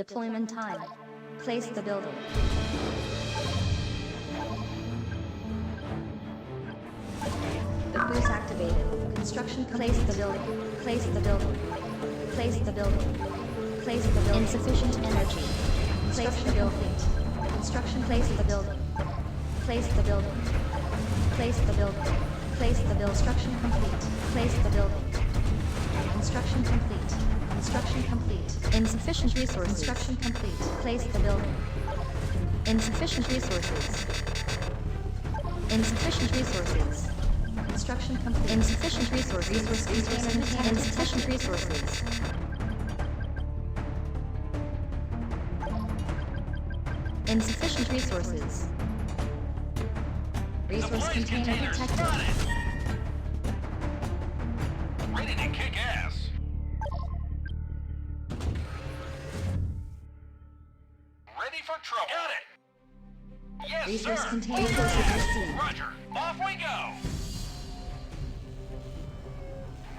Deployment time. Place the building. The boost activated. Construction. Place the building. Place the building. Place the building. Place the building. Insufficient energy. Place the building. Construction. Place the building. Place the building. Place the building. Place the building. Construction complete. Place the building. Construction complete. Construction complete. Insufficient resources. Construction complete. Place the building. Insufficient resources. Insufficient resources. Construction complete. Insufficient resources. Insufficient resources. Insufficient resources. Resource container detected. Ready to kick ass. Ready for trouble. Got it. Yes, Resource sir. container Over. received. Roger. Off we go.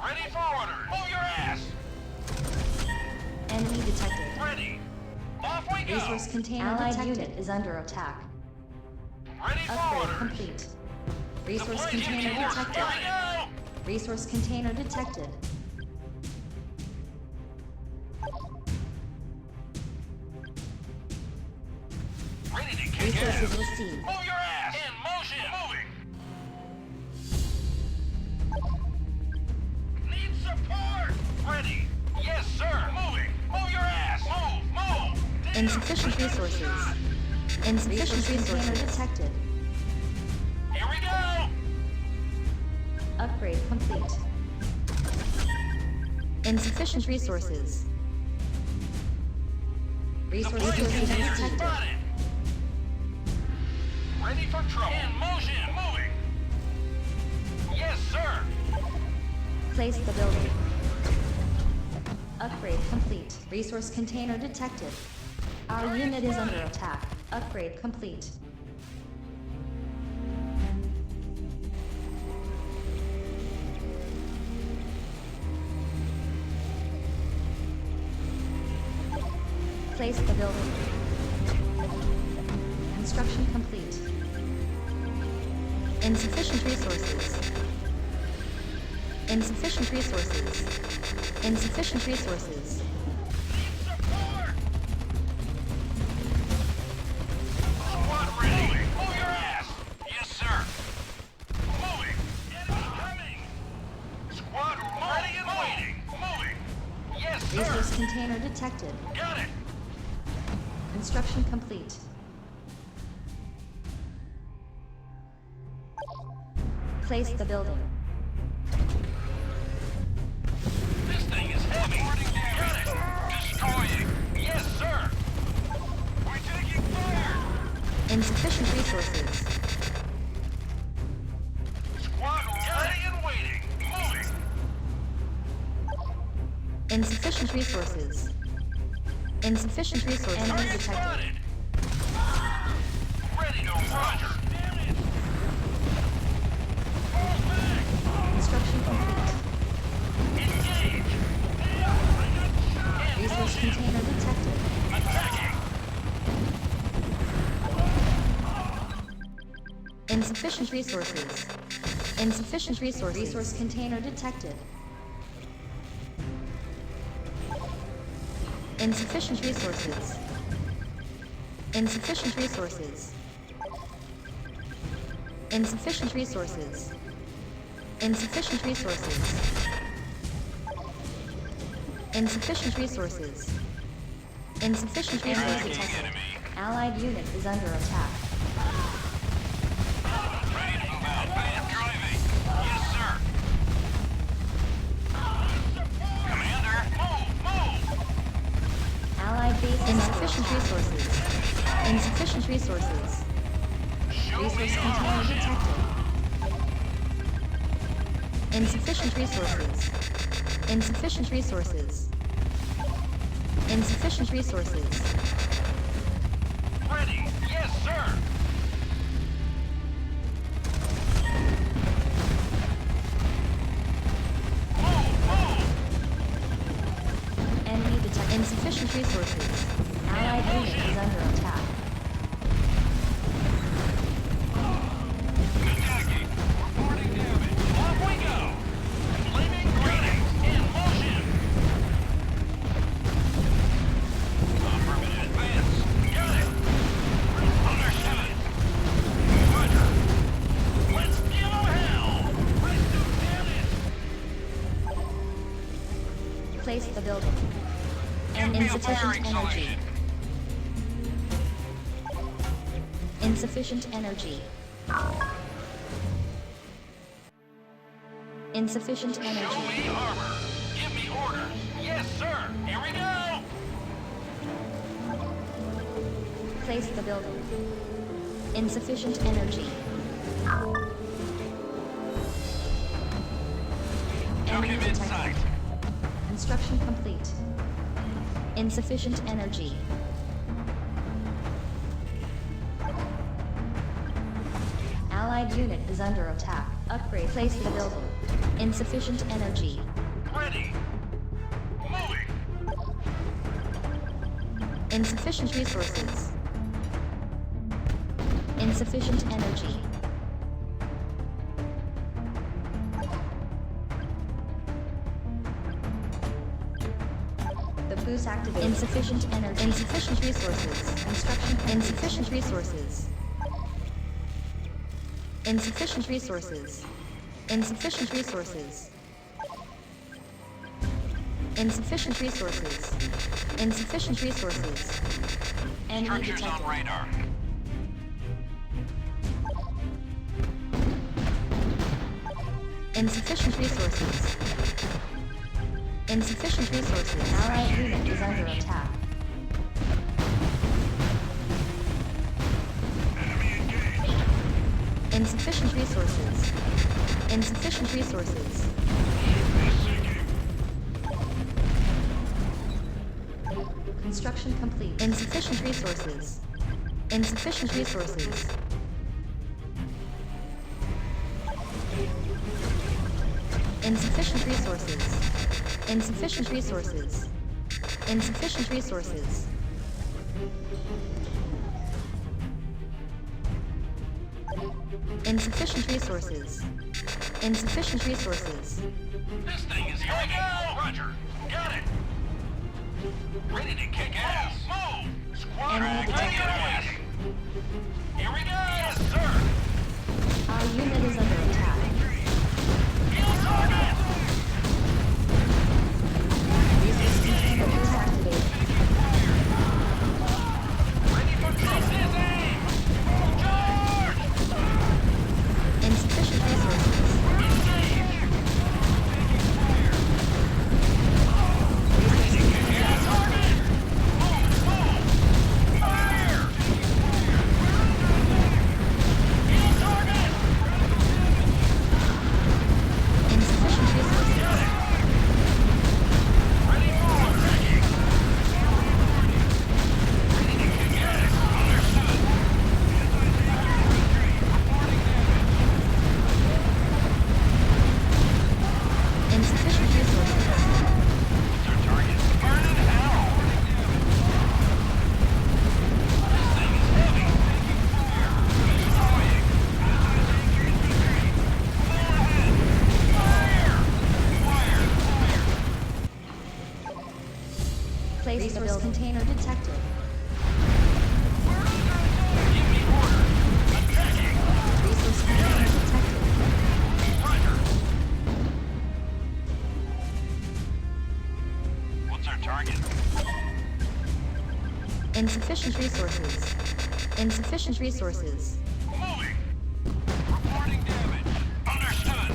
Ready for orders. Move your ass. Enemy detected. Ready. Off we go. Resource container detected. Unit is under attack. Ready for Upgrade orders. complete. Resource Deploy container unit. detected. Here we go. Resource container detected. Ready to kick Resources ass. received. Move your ass. In motion. Moving. Need support. Ready. Yes, sir. Moving. Move your ass. Move. Insufficient resources. Insufficient resources detected. Here we go. Upgrade complete. Insufficient resources. Resource Deploy container container detected. spotted. Ready for trouble. In motion. Moving. Yes, sir. Place the building. Upgrade complete. Resource container detected. Our unit is under attack. Upgrade complete. Place the building. Construction complete. Insufficient resources. Insufficient resources. Insufficient resources. Need support. Squad ready. Move your ass. Yes, sir. Moving. Enemy coming. Squad ready and waiting. Moving. Yes, sir. Resource container detected. Got it. Construction complete. Place the building. This thing is heavy. Got it. Destroying. Yes, sir. We're taking fire. Insufficient resources. Squad ready and waiting. Moving. Insufficient resources. Insufficient resources. Enemy Target detected. spotted. Ready to Roger. Damn it. Fall back. Construction complete. Engage. I got shot. In Resource motion. container detected. Attacking. Insufficient resources. Insufficient resources. Resource container detected. Insufficient resources. Insufficient resources. Insufficient resources. Insufficient resources. Insufficient resources. Insufficient resources detected. Enemy. Allied unit is under attack. Ready to move out. Bad driving. Yes, sir. Commander, move. Allied base insufficient resources. Insufficient resources. Show Resource me your container motion. detected. Insufficient resources. Insufficient resources. Insufficient resources. Ready. Yes, sir. Insufficient resources. Allied unit is under attack. Attacking. Reporting damage. Off we go. Flaming grenades in motion. Affirmative advance. Got it. Understood. Roger. Let's give 'em hell. Let's do damage. Place the building. Give me a Insufficient firing energy. solution. Insufficient energy. Insufficient Show energy. me armor. Give me orders. Yes, sir. Here we go. Place the building. Insufficient energy. Took Enemy him in detected. sight. Construction complete. Insufficient energy. Allied unit is under attack. Upgrade. Place the building. Insufficient energy. Ready. Moving. Insufficient resources. Insufficient energy. The boost activated. Insufficient energy. Insufficient resources. Construction. Insufficient resources. Insufficient resources. Insufficient resources. Insufficient resources. Insufficient resources. Enemy Structures on detected. radar. Insufficient resources. Insufficient resources. Allied unit is under attack. Enemy engaged. Insufficient resources. Insufficient resources. Sinking. Construction complete. Insufficient resources. Insufficient resources. Insufficient resources. Insufficient resources. Insufficient resources. Insufficient resources. Insufficient resources. This thing is here. We go. Roger. Got it. Ready to kick ass. Move. Squad Enemy ready detected. and waiting. Here we go. Yes, sir. Our unit is under attack. Kill target. Resource container is activated. Ready for justice aim. Charge. Insufficient resources. Engage. Resource Kill target. Move. Move. Fire. Kill target. insufficient resources. Ready for attacking. Ready to kick ass. Understood. Insufficient resources. What's our target? Burn in hell. This thing is heavy. Destroying. Full ahead. Fire. Place the building. Container detected. Give me orders. Attacking. Resource container detected. Roger. What's our target? Insufficient resources. Insufficient resources. Moving. Reporting damage. Understood.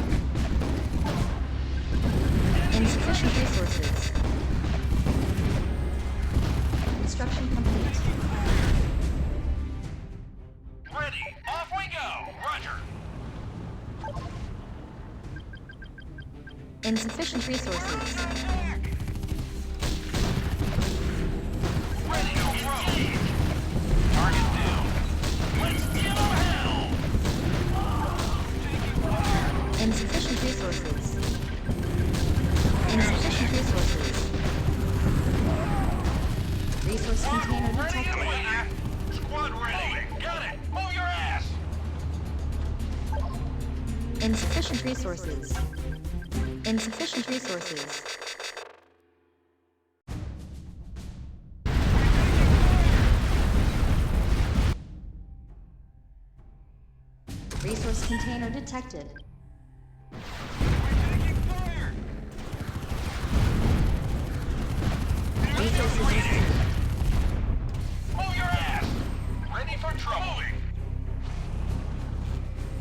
Insufficient resources. Construction complete. Ready. Off we go. Roger. Insufficient resources. Ready to throw. Target down. Let's give 'em hell. Insufficient resources. Insufficient resources. Resource container detected. Insufficient resources. Insufficient resources. Resource container detected. Resources received. Move your ass! Ready for trouble!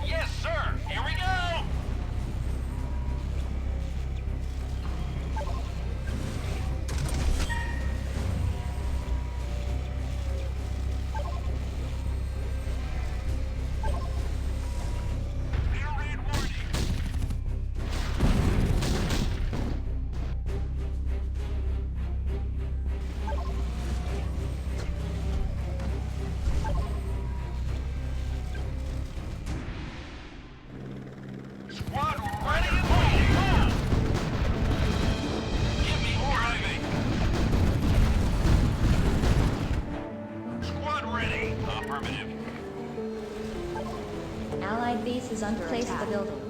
Yes, sir! Here we go! Air raid warning! Squad ready and waiting! Move! Give me driving! Squad ready! Affirmative. Allied base is under attack. Place the building.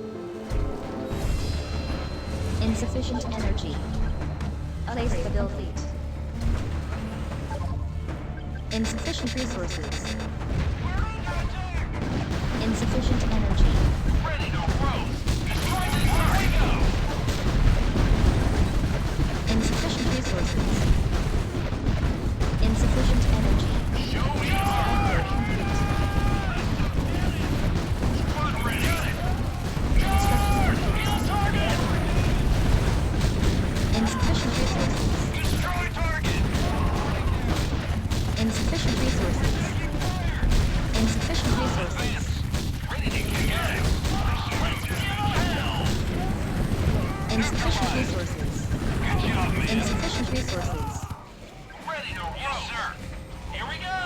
Insufficient energy. Place the building. Insufficient resources. We're under attack! Insufficient energy. Ready to roast! Destroy this! Here we go! Insufficient resources. Insufficient energy. Show me your Squad ready! Kill target! Insufficient resources. Destroy target! Insufficient resources. Insufficient resources. Ready to kick ass! Let's give 'em hell! Insufficient resources. Good job, man! Insufficient resources. Ready to roll! Yes, sir! Here we go!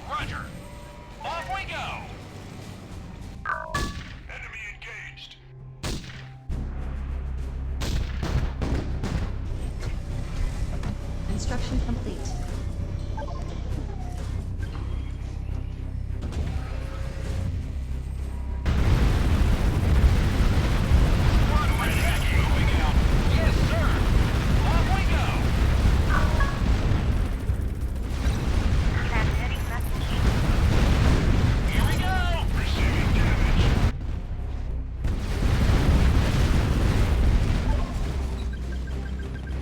Roger! Off we go! Enemy engaged! Construction complete. Squad ready! Moving out! Yes, sir! Off we go! Transmitting message. Here we go! Receiving damage.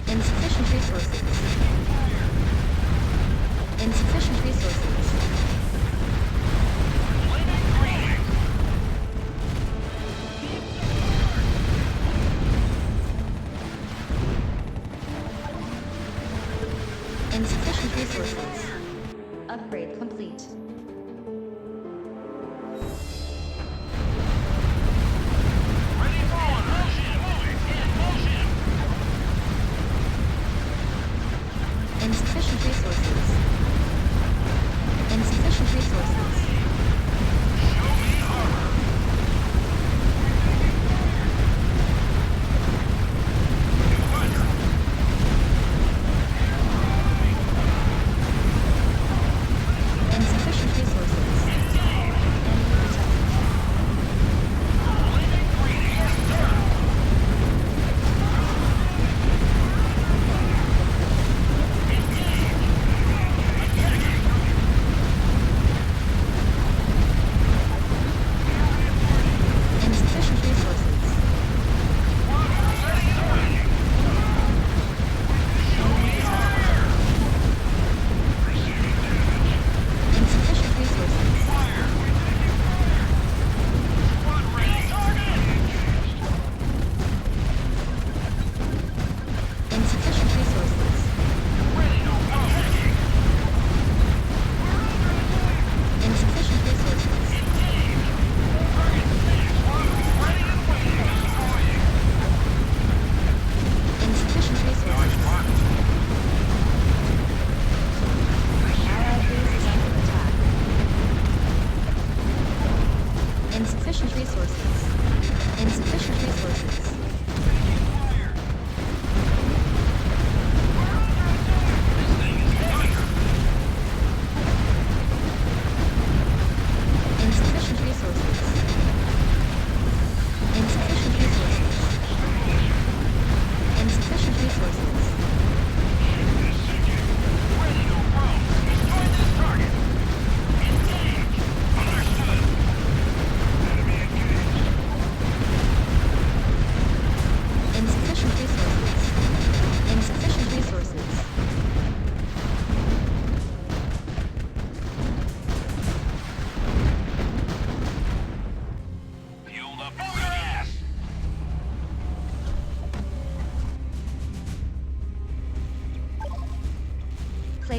Insufficient resources.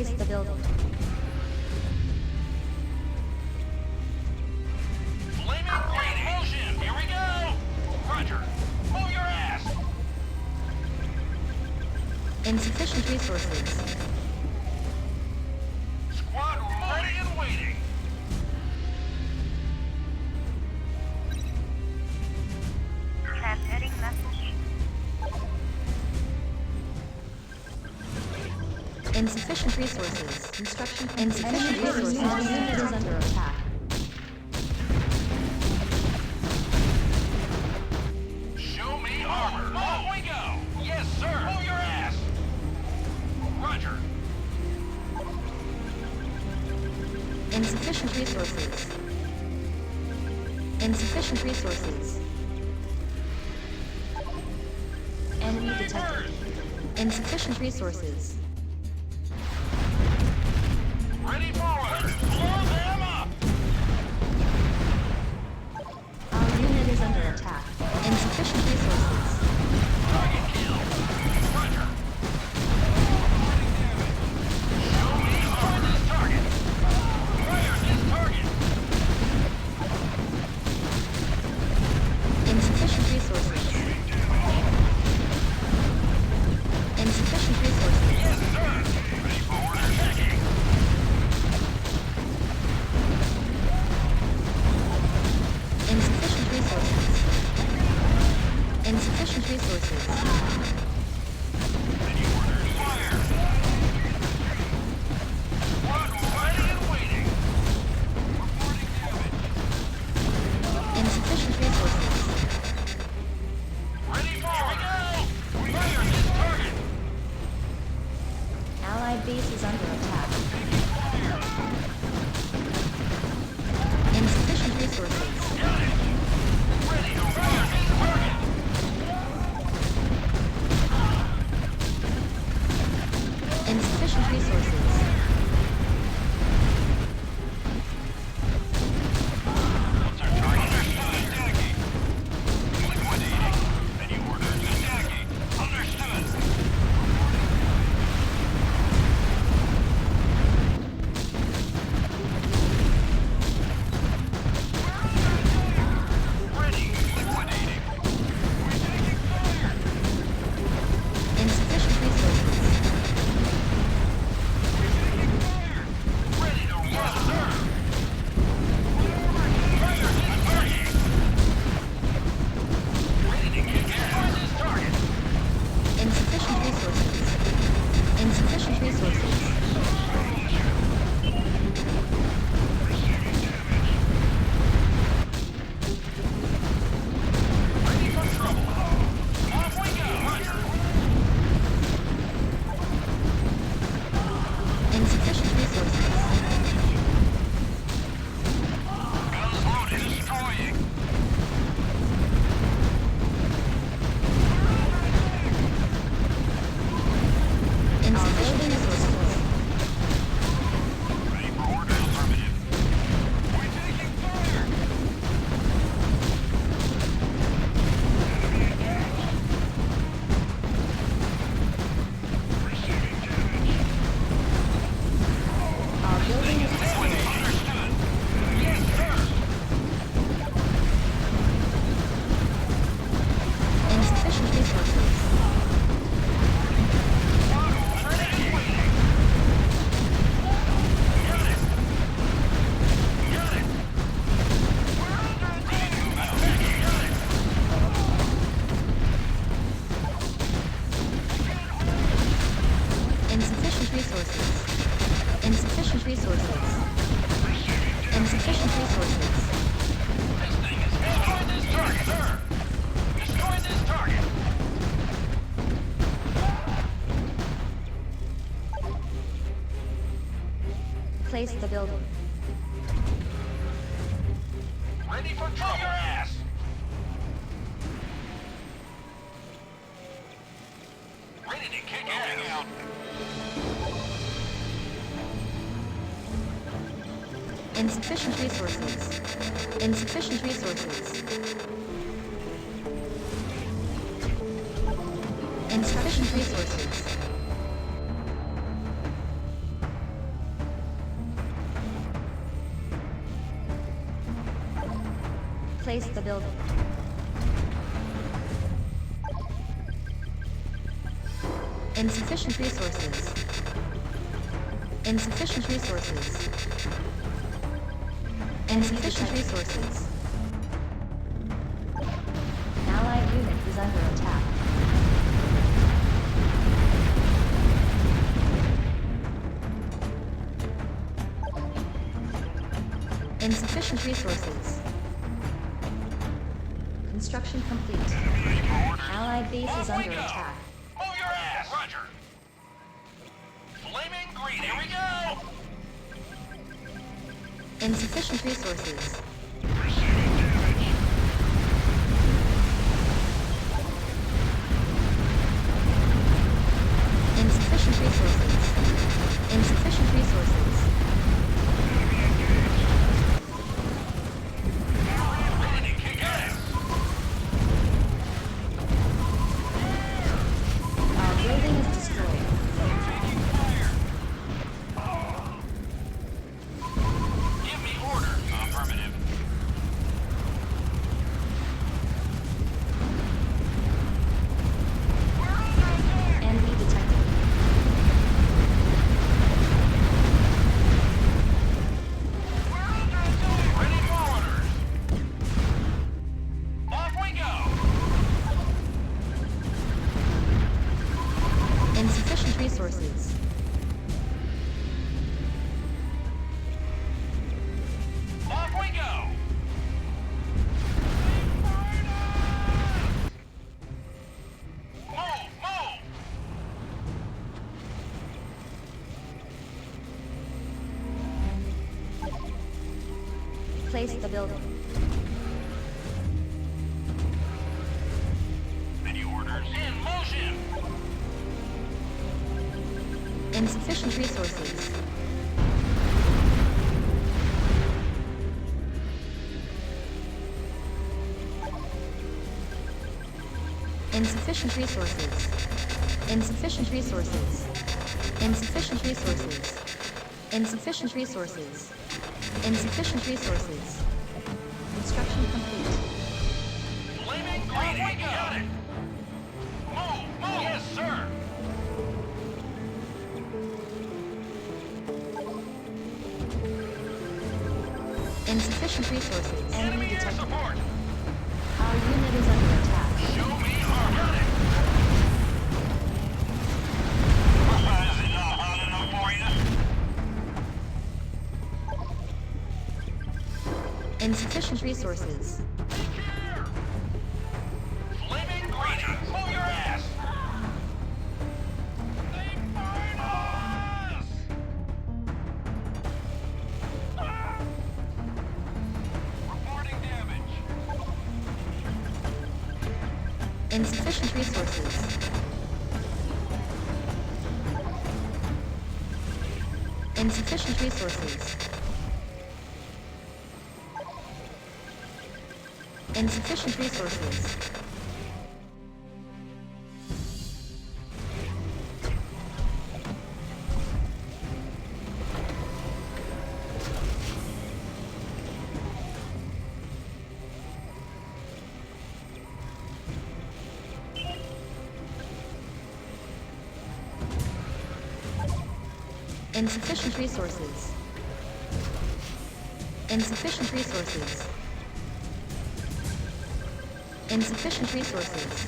Place the building. Flaming grenade. Motion. Here we go. Roger. Move your ass. Insufficient resources. Squad ready and waiting. Transmitting message. Insufficient resources. Construction. Insufficient resources. Unit is under attack. Show me armor. Off we go. Yes, sir. Move your ass. Roger. Insufficient resources. Insufficient resources. Enemy detected. Insufficient resources. Ready forward. Blow them up. Our unit is under attack. Insufficient resources. Target kill. Roger. Show me on this target. Fire this target. Insufficient resources. Insufficient resources. Yes, sir. Ready forward attacking. Insufficient resources. Insufficient resources. Any orders? Fire. Squad ready and waiting. Reporting damage. Insufficient resources. Ready forward. Here we go. Fire this target. Allied base is under attack. Insufficient resources. Got it. Ready to fire this target. Insufficient resources. What's our target? Understood. Attacking. Liquidating. Any orders? Attacking. Understood. Ready. Liquidating. We're taking fire. Insufficient resources. Ready to yes, sir. Fire this target. Ready to kick ass. Fire this target. Insufficient resources. Insufficient resources. Ready for trouble. Off we go. Roger. Insufficient resources. Guns loaded. Destroying. Insufficient resources. Ready for order. Affirmative. We're taking fire. Enemy attack. Receiving damage. Our building is destroyed. Understood. Yes, sir. Insufficient resources. Ready and waiting. Got it. Got it. We're under attack. Attacking. Got it. Insufficient resources. Insufficient resources. Insufficient resources. This thing is destroy this target, sir. Destroy this target. Place the building. Ready for trouble. Your ass. Ready to kick ass. Out. Insufficient resources. Insufficient resources. Insufficient resources. Place the building. Insufficient resources. Insufficient resources. Insufficient resources. Allied unit is under attack. Insufficient resources. Construction complete. Allied base is under attack. Move your ass! Roger. Flaming green, here we go! Insufficient resources. Receiving damage. Insufficient resources. Insufficient resources. Enemy engaged. Ready to kick ass. Our building is destroyed. Taking fire. Give me order. Affirmative. We're under attack. Enemy detected. We're under attack. Ready for orders. Off we go. Insufficient resources. Off we go. Move, move. Place the building. Any orders? In motion. Insufficient resources. Insufficient resources. Insufficient resources. Insufficient resources. Insufficient resources. Insufficient resources. Construction complete. Flaming green. We got it. Move, move. Yes, sir. Insufficient resources. Enemy Enemy air detected. support. Our unit is under attack. Show me our got it. Is it not hot enough for you? Insufficient resources. Take care. Flaming green. Move your ass. They find us. Reporting damage. Insufficient resources. Insufficient resources. Insufficient resources. Insufficient resources. Insufficient resources. Insufficient resources.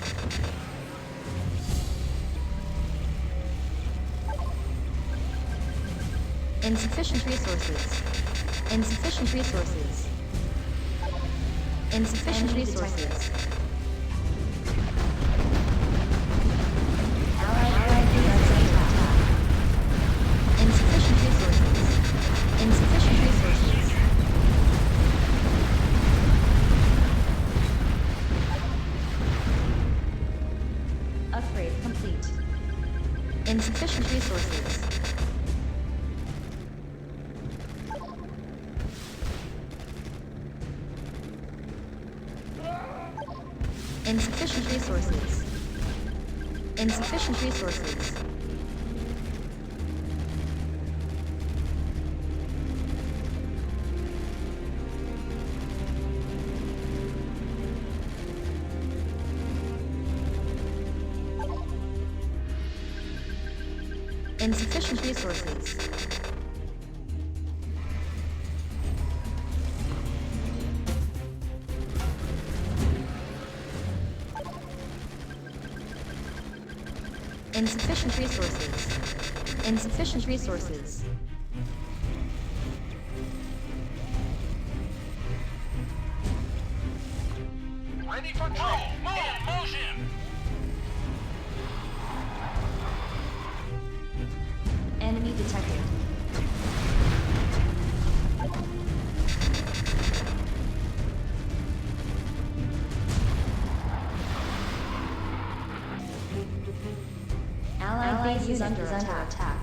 Insufficient resources. Insufficient resources. Insufficient resources. Allied units under attack. Insufficient resources. Insufficient resources. Upgrade complete. Insufficient resources. Insufficient resources. Insufficient resources. Insufficient resources. Insufficient resources. Insufficient resources. Ready for trouble. Move in motion. Enemy detected. Allied base is under attack.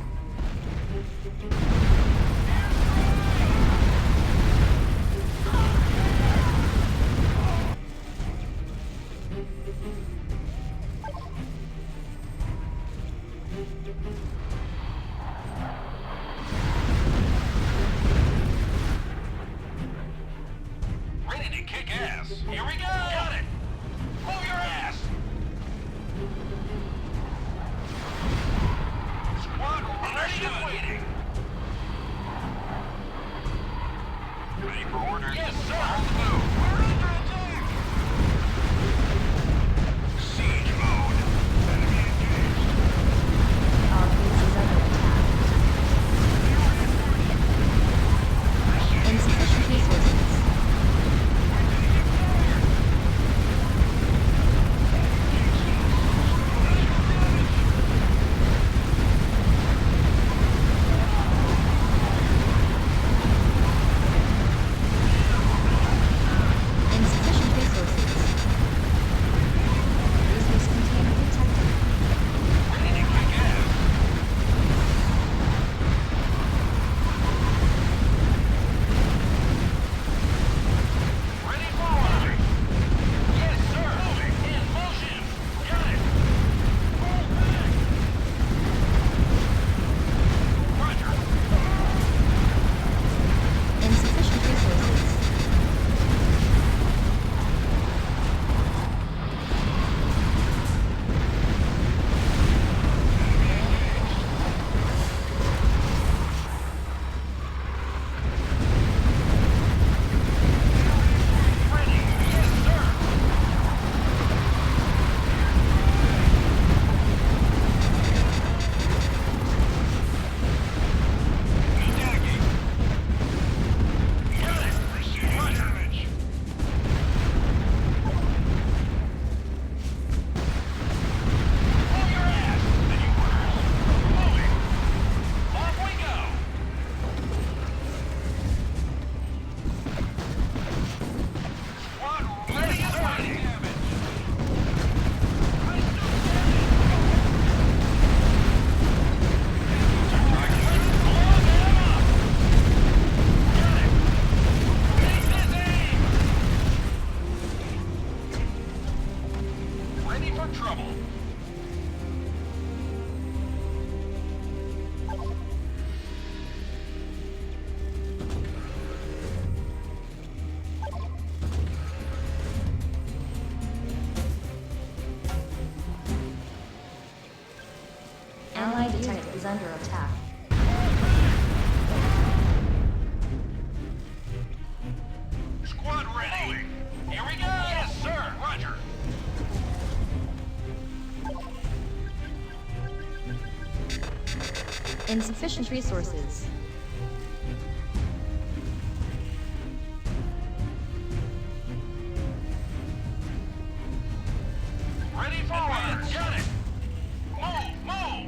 Ready to kick ass. Here we go. Got it. Move your ass. Squad ready and waiting. Ready for orders? Yes, sir. On the move. We're under attack. Siege mode. Enemy engaged. Our base is under attack. Insufficient resources. Insufficient resources. Resource container detected. Ready to kick ass. Ready for orders. Yes, sir. Moving. In motion. Got it. Fall back. Roger. Insufficient resources. Ready. Yes, sir. Attacking. Got it. Receive damage. Move your ass. Any orders? Moving. Off we go. Squad ready and waiting. Ready for trouble. Allied unit is under attack. Squad ready. Here we go. Yes, sir. Roger. Insufficient resources. Ready for orders. Got it. Move, move.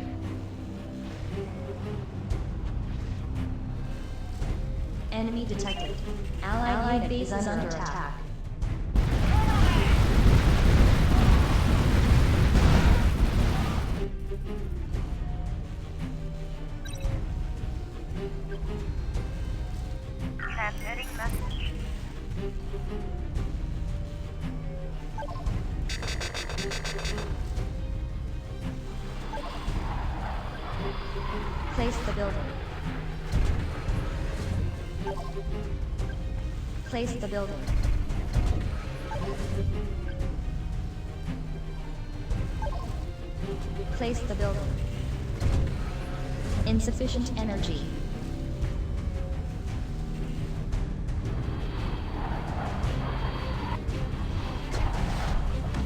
Enemy detected. Allied base is under attack. Transmitting message. Place the building. Place the building. Place the building. Insufficient energy.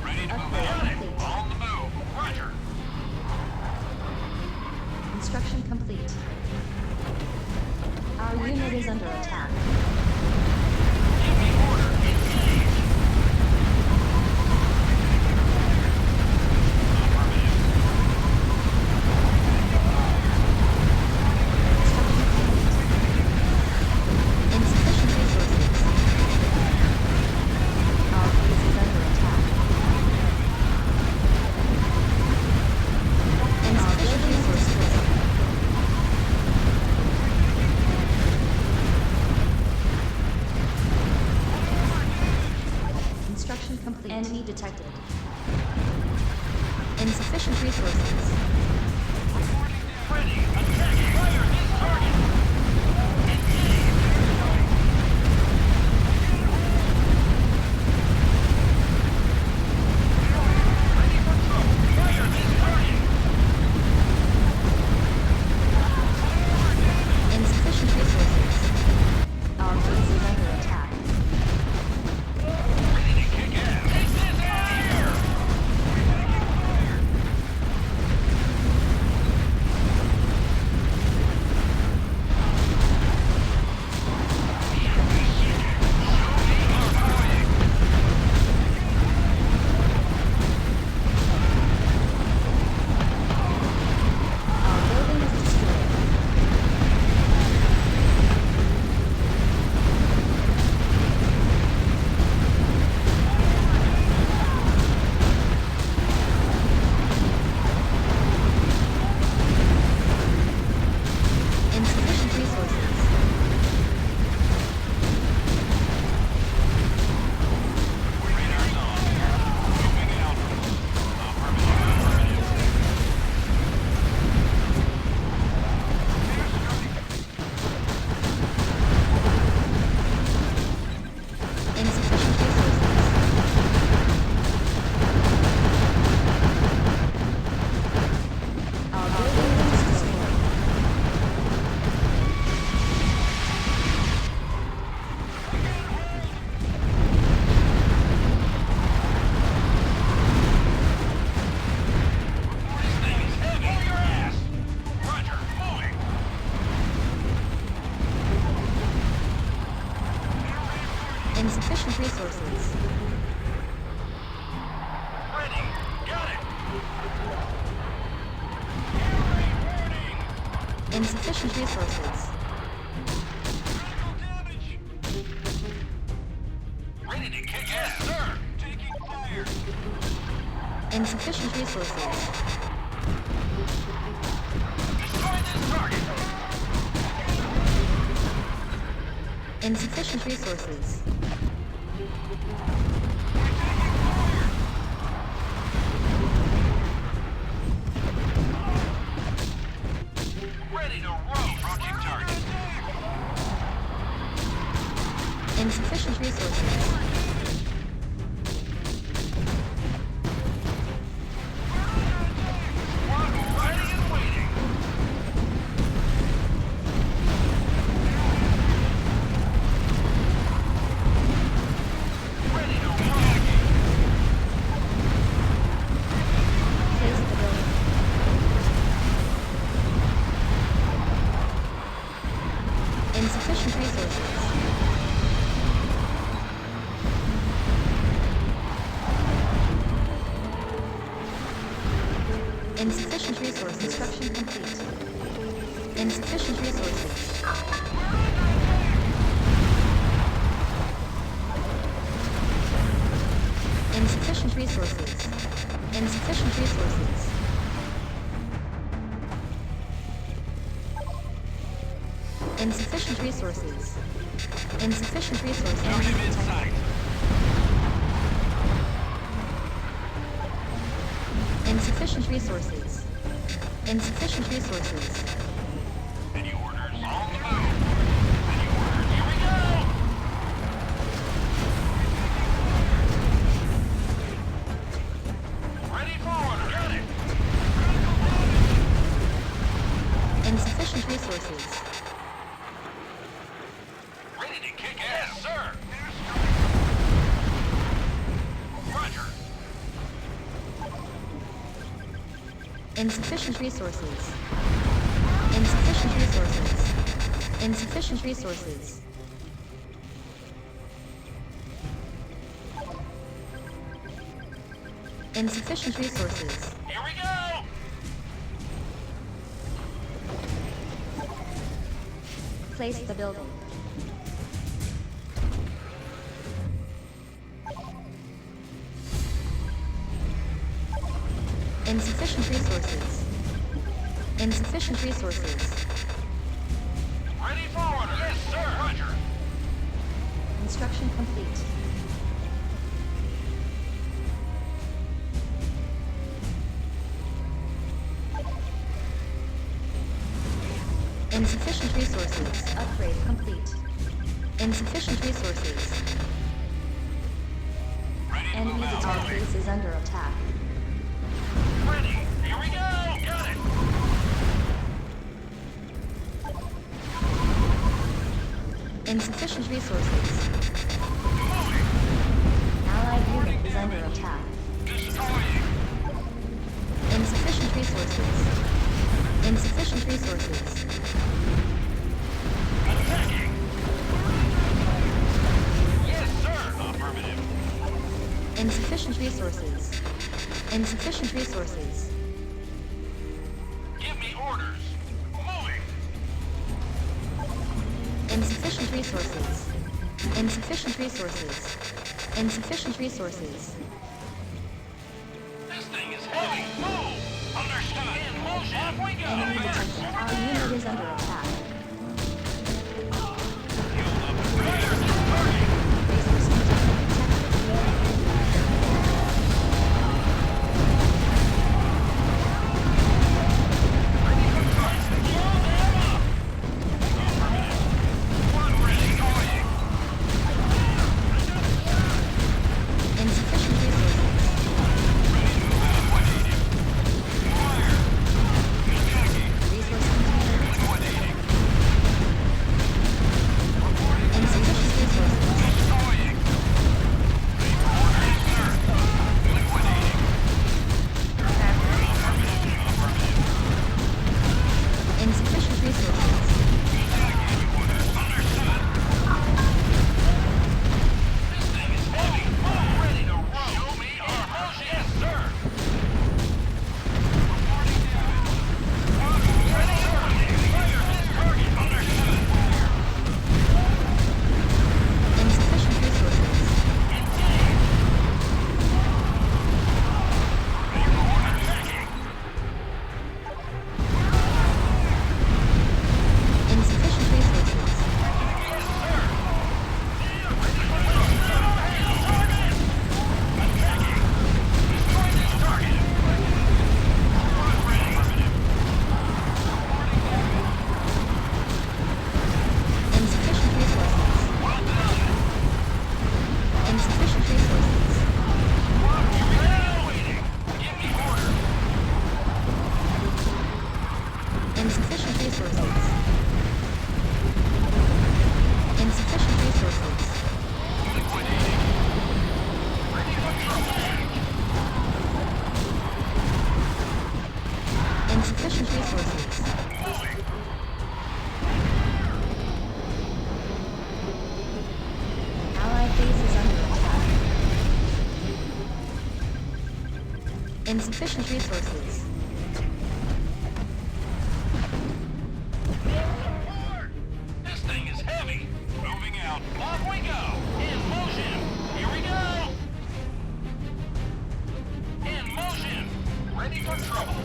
Ready to move Upgrade out. complete. On the move. Roger. Construction complete. Our unit is under attack. Give me order. Engage. Insufficient resources. Our base is under attack. Insufficient resources. Construction complete. Enemy detected. Insufficient resources. Ready. Attack. Fire this target. Engage. Ready for trouble. Fire this target. Insufficient resources. Our base is under attack. Ready to kick ass. Take this out here. Our building is destroyed. Insufficient resources. Radar's on. Moving out. Affirmative. Insufficient resources. Our building is destroyed. This thing is heavy. Pull your ass. Roger. Moving. Insufficient resources. Ready. Got it. Insufficient resources. Ready to kick ass, sir. Taking fire. Insufficient resources. Destroy this target. Insufficient resources. Ready to roll. Approaching target. Insufficient resources. Squad ready and waiting. Ready to roll. Place the building. Insufficient resources. Insufficient resources. Construction complete. Insufficient resources. Insufficient resources. Insufficient resources. Insufficient resources. Insufficient resources. Target in sight. Insufficient resources. Insufficient resources. Any orders? On the move. Any orders? Here we go. Ready for order. Got it. Insufficient resources. Ready to kick ass, sir. Roger. Insufficient resources. Insufficient resources. Insufficient resources. Insufficient resources. Here we go. Place the building. Insufficient resources. Insufficient resources. Ready for order. Yes, sir. Roger. Construction complete. Insufficient resources. Upgrade complete. Insufficient resources. Ready to move Enemy out. our base is under attack. Ready. Here we go. Got it. Insufficient resources. Moving. Allied unit is under attack. Destroying. Insufficient resources. Insufficient resources. Attacking. Yes, sir. Affirmative. Insufficient resources. Insufficient resources. Give me orders. Moving. Insufficient resources. Insufficient resources. Insufficient resources. This thing is heavy. Move. Understood. In motion. Off we go. Enemy detected. Our unit is under attack. Fuel up. Fires and target. Base is Ready for charge. Blow them up. Affirmative. One ready. Going. insufficient resources. Ready to move out. 180. Fire. Attacking. Resource container. 180. Insufficient resources. Destroying. Ready for orders, sir. Liquidating. Affirmative. Insufficient resources. Attacking. Understood. This thing is heavy. All ready to roll. Show me our motion. Yes, sir. Reporting damage. Ready, sir. Fire this target. Understood. Insufficient resources. Engage. Ready for order. Attacking. Insufficient resources. Yes, sir. Ready for target. Target. Attacking. Destroy this target. Squad ready. Affirmative. Insufficient resources. Well done. Insufficient resources. Squad ready. Waiting. Give me order. Insufficient resources. Insufficient resources. Liquidating. Ready for trouble. Insufficient resources. Moving. Allied base is under attack. Insufficient resources. This thing is heavy. Moving out. Off we go. In motion. Here we go. In motion. Ready for trouble.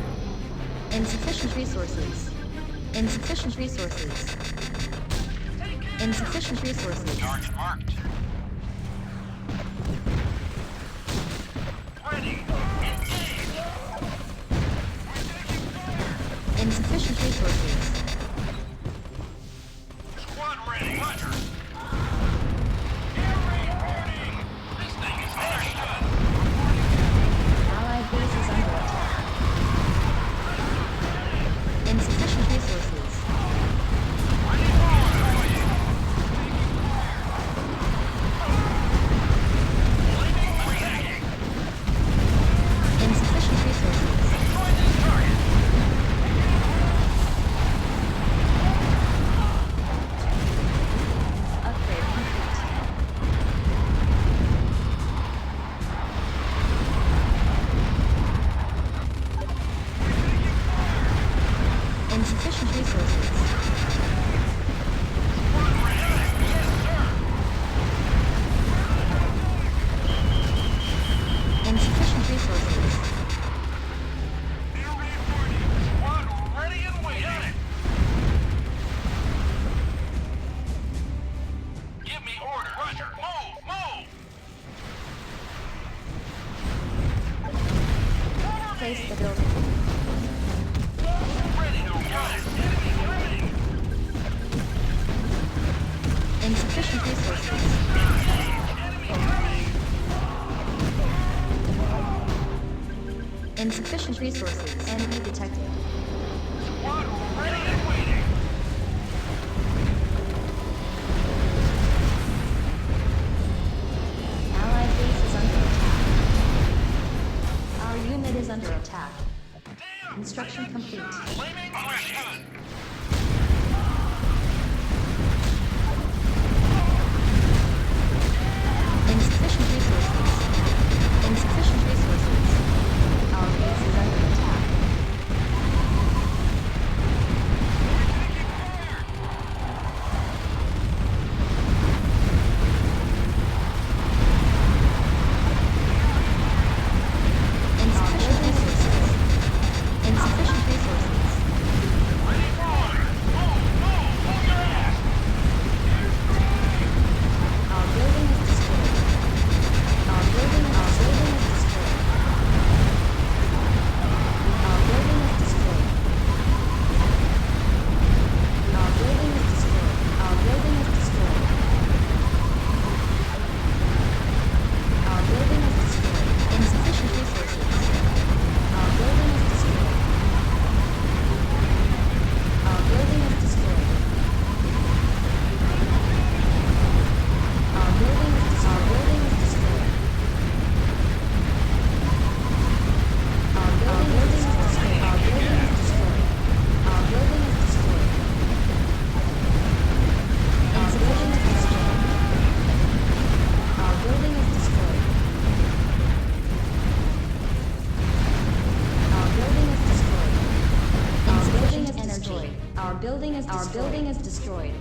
Insufficient resources. Insufficient resources. Insufficient resources. Target marked. Ready. Engage. Insufficient resources. Squad ready. Roger. Air reporting. This thing is understood. Allied base is under attack. Insufficient resources. Place the building. Ready to run. Enemy coming. Insufficient resources. Enemy coming. Insufficient resources. Enemy detected. Squad ready and waiting. Allied base is under attack. Our unit is under attack. Damn. Construction complete. Flaming understood. Insufficient resources. Insufficient resources. Our base is under attack. Insufficient resources. Insufficient resources. Ready for order. Move, move your ass. Our building is destroyed. Our building is destroyed. Our building is destroyed. Our building is destroyed. Our building is destroyed. Our building is destroyed. Insufficient resources. Our building is destroyed. Our building is destroyed. Our building is destroyed. Our building is destroyed. Our building is destroyed. Our building is destroyed. Our building is destroyed. Our building is destroyed. Our building is destroyed. Our building is destroyed. Our building is destroyed.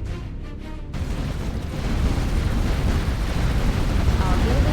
Our building